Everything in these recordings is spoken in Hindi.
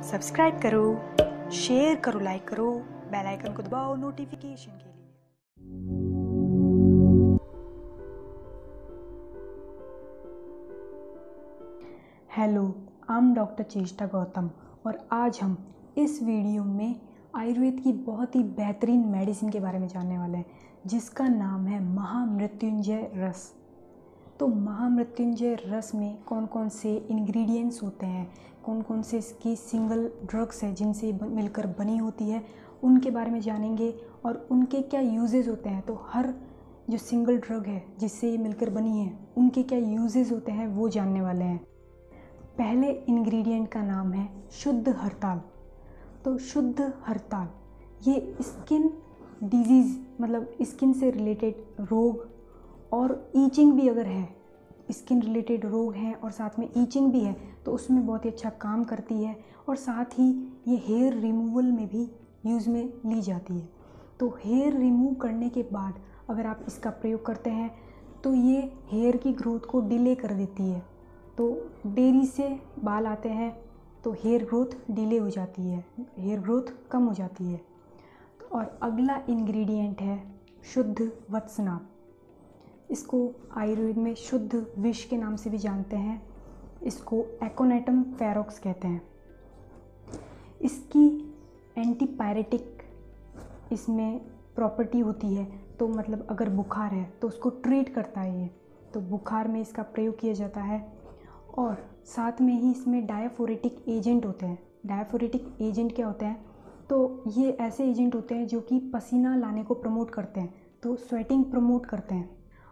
सब्सक्राइब करो, शेयर करो, लाइक करो, बेल आइकन को दबाओ नोटिफिकेशन के लिए। हेलो, आई एम डॉक्टर चेष्टा गौतम और आज हम इस वीडियो में आयुर्वेद की बहुत ही बेहतरीन मेडिसिन के बारे में जानने वाले हैं, जिसका नाम है महामृत्युंजय रस। तो महामृत्युंजय रस में कौन कौन से इंग्रेडिएंट्स होते हैं, कौन कौन से इसकी सिंगल ड्रग्स हैं जिनसे मिलकर बनी होती है, उनके बारे में जानेंगे और उनके क्या यूजेस होते हैं। तो हर जो सिंगल ड्रग है जिससे ये मिलकर बनी है, उनके क्या यूजेस होते हैं वो जानने वाले हैं। पहले इंग्रेडिएंट का नाम है शुद्ध हरताल। तो शुद्ध हरताल ये स्किन डिजीज़ मतलब स्किन से रिलेटेड रोग और ईचिंग भी अगर है, स्किन रिलेटेड रोग हैं और साथ में ईचिंग भी है तो उसमें बहुत ही अच्छा काम करती है। और साथ ही ये हेयर रिमूवल में भी यूज़ में ली जाती है। तो हेयर रिमूव करने के बाद अगर आप इसका प्रयोग करते हैं तो ये हेयर की ग्रोथ को डिले कर देती है। तो देरी से बाल आते हैं तो हेयर ग्रोथ डिले हो जाती है, हेयर ग्रोथ कम हो जाती है। और अगला इंग्रेडिएंट है शुद्ध वत्सनाभ। इसको आयुर्वेद में शुद्ध विष के नाम से भी जानते हैं। इसको एकोनेटम फेरोक्स कहते हैं। इसकी एंटीपायरेटिक इसमें प्रॉपर्टी होती है। तो मतलब अगर बुखार है तो उसको ट्रीट करता है ये, तो बुखार में इसका प्रयोग किया जाता है। और साथ में ही इसमें डायफोरेटिक एजेंट होते हैं। डायफोरेटिक एजेंट क्या होते हैं? तो ये ऐसे एजेंट होते हैं जो कि पसीना लाने को प्रमोट करते हैं, तो स्वेटिंग प्रमोट करते हैं।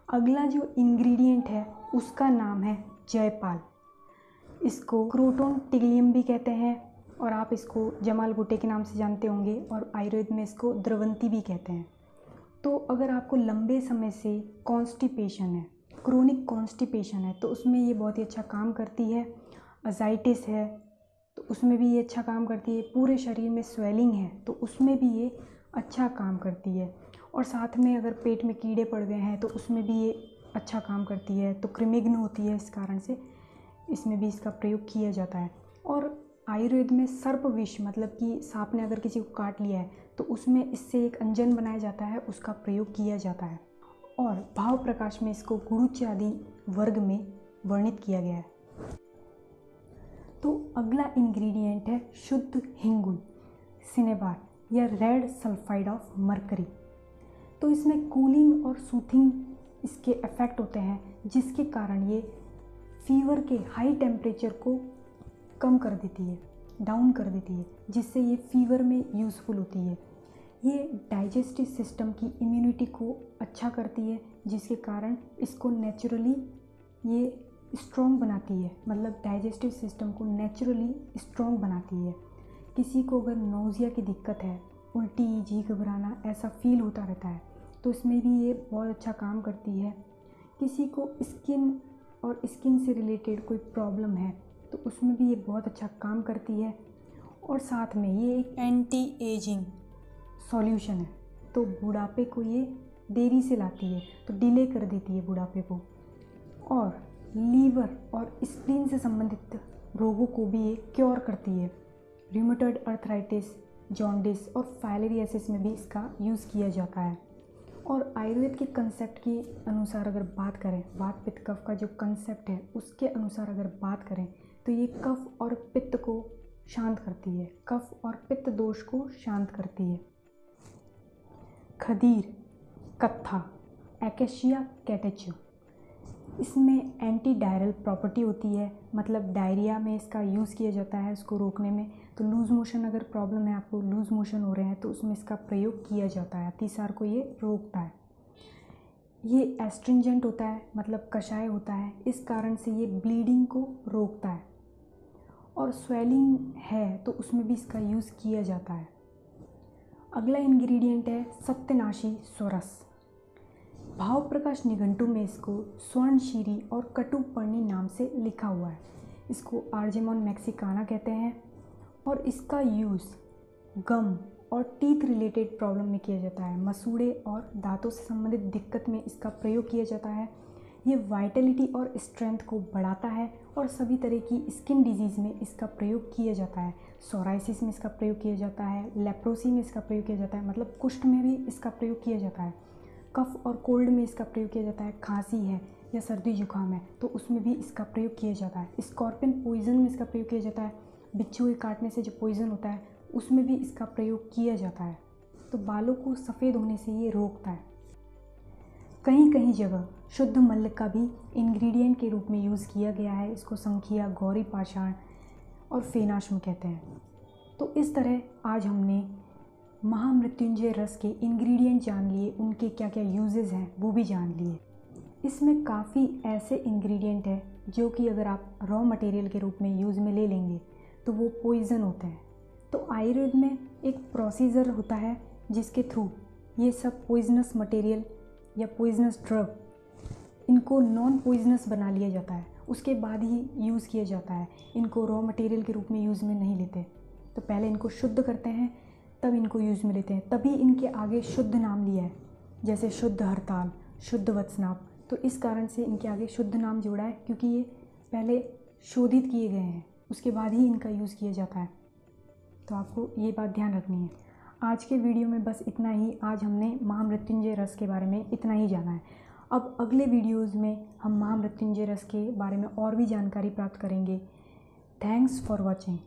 अगला जो इंग्रेडिएंट है उसका नाम है जयपाल। इसको क्रोटोन टिलियम भी कहते हैं और आप इसको जमाल बूटे के नाम से जानते होंगे और आयुर्वेद में इसको द्रवंती भी कहते हैं। तो अगर आपको लंबे समय से कॉन्स्टिपेशन है, क्रोनिक कॉन्स्टिपेशन है, तो उसमें ये बहुत ही अच्छा काम करती है। अजाइटिस है तो उसमें भी ये अच्छा काम करती है। पूरे शरीर में स्वेलिंग है तो उसमें भी ये अच्छा काम करती है। और साथ में अगर पेट में कीड़े पड़ गए हैं तो उसमें भी ये अच्छा काम करती है। तो कृमिघ्न होती है, इस कारण से इसमें भी इसका प्रयोग किया जाता है। और आयुर्वेद में सर्प विष मतलब कि सांप ने अगर किसी को काट लिया है तो उसमें इससे एक अंजन बनाया जाता है, उसका प्रयोग किया जाता है। और भाव प्रकाश में इसको गुरुच आदि वर्ग में वर्णित किया गया है। तो अगला इंग्रेडिएंट है शुद्ध हिंगुल सिनेबार या रेड सल्फाइड ऑफ मरकरी। तो इसमें कूलिंग और सूथिंग इसके इफ़ेक्ट होते हैं, जिसके कारण ये फीवर के हाई टेम्परेचर को कम कर देती है, डाउन कर देती है, जिससे ये फीवर में यूज़फुल होती है। ये डाइजेस्टिव सिस्टम की इम्यूनिटी को अच्छा करती है, जिसके कारण इसको नेचुरली ये स्ट्रॉन्ग बनाती है, मतलब डाइजेस्टिव सिस्टम को नेचुरली स्ट्रॉन्ग बनाती है। किसी को अगर नोज़िया की दिक्कत है, उल्टी, जी घबराना ऐसा फील होता रहता है, तो इसमें भी ये बहुत अच्छा काम करती है। किसी को स्किन और स्किन से रिलेटेड कोई प्रॉब्लम है तो उसमें भी ये बहुत अच्छा काम करती है। और साथ में ये एक एंटी एजिंग सॉल्यूशन है, तो बुढ़ापे को ये देरी से लाती है, तो डिले कर देती है बुढ़ापे को। और लीवर और स्प्लीन से संबंधित रोगों को भी ये क्योर करती है। रूमेटॉइड अर्थराइटिस, जॉन्डिस और फाइलेरियासिस में भी इसका यूज़ किया जाता है। और आयुर्वेद के कंसेप्ट के अनुसार अगर बात करें, वात पित्त कफ का जो कंसेप्ट है उसके अनुसार अगर बात करें तो ये कफ और पित्त को शांत करती है, कफ और पित्त दोष को शांत करती है। खदीर, कत्था, एकेशिया कैटेचू, इसमें एंटी डायरल प्रॉपर्टी होती है, मतलब डायरिया में इसका यूज़ किया जाता है उसको रोकने में। तो लूज़ मोशन अगर प्रॉब्लम है, आपको लूज़ मोशन हो रहे हैं, तो उसमें इसका प्रयोग किया जाता है। अतिसार को ये रोकता है। ये एस्ट्रिंजेंट होता है, मतलब कषाय होता है, इस कारण से ये ब्लीडिंग को रोकता है। और स्वेलिंग है तो उसमें भी इसका यूज़ किया जाता है। अगला इंग्रेडिएंट है सत्यनाशी स्वरस। भाव प्रकाश निघंटु में इसको स्वर्णशीरी और कटुपर्णी नाम से लिखा हुआ है। इसको आर्जेमोन मैक्सिकाना कहते हैं। और इसका यूज़ गम और टीथ रिलेटेड प्रॉब्लम में किया जाता है। मसूड़े और दांतों से संबंधित दिक्कत में इसका प्रयोग किया जाता है। ये वाइटलिटी और स्ट्रेंथ को बढ़ाता है और सभी तरह की स्किन डिजीज़ में इसका प्रयोग किया जाता है। सोराइसिस में इसका प्रयोग किया जाता है, लेप्रोसी में इसका प्रयोग किया जाता है, मतलब कुष्ठ में भी इसका प्रयोग किया जाता है। कफ और कोल्ड में इसका प्रयोग किया जाता है। खांसी है या सर्दी जुकाम है तो उसमें भी इसका प्रयोग किया जाता है। स्कॉर्पियन पॉइजन में इसका प्रयोग किया जाता है। बिच्छू के काटने से जो पॉइजन होता है उसमें भी इसका प्रयोग किया जाता है। तो बालों को सफ़ेद होने से ये रोकता है। कहीं कहीं जगह शुद्ध मल्ल का भी इंग्रेडिएंट के रूप में यूज़ किया गया है। इसको संखिया, गौरी पाषाण और फेनाश्म कहते हैं। तो इस तरह आज हमने महामृत्युंजय रस के इंग्रेडिएंट जान लिए, उनके क्या क्या यूजेस हैं वो भी जान लिए। इसमें काफ़ी ऐसे इंग्रेडिएंट हैं जो कि अगर आप रॉ मटेरियल के रूप में यूज़ में ले लेंगे तो वो पॉइज़न होते हैं। तो आयुर्वेद में एक प्रोसीजर होता है जिसके थ्रू ये सब पॉइजनस मटेरियल या पॉइजनस ड्रग इनको नॉन पॉइजनस बना लिया जाता है, उसके बाद ही यूज़ किया जाता है। इनको रॉ मटेरियल के रूप में यूज़ में नहीं लेते। तो पहले इनको शुद्ध करते हैं तब इनको यूज़ में लेते हैं, तभी इनके आगे शुद्ध नाम लिया है। जैसे शुद्ध हरताल, शुद्ध वत्सनाप, तो इस कारण से इनके आगे शुद्ध नाम जोड़ा है क्योंकि ये पहले शोधित किए गए हैं, उसके बाद ही इनका यूज़ किया जाता है। तो आपको ये बात ध्यान रखनी है। आज के वीडियो में बस इतना ही। आज हमने महामृत्युंजय रस के बारे में इतना ही जाना है। अब अगले वीडियोज़ में हम महामृत्युंजय रस के बारे में और भी जानकारी प्राप्त करेंगे। Thanks for watching.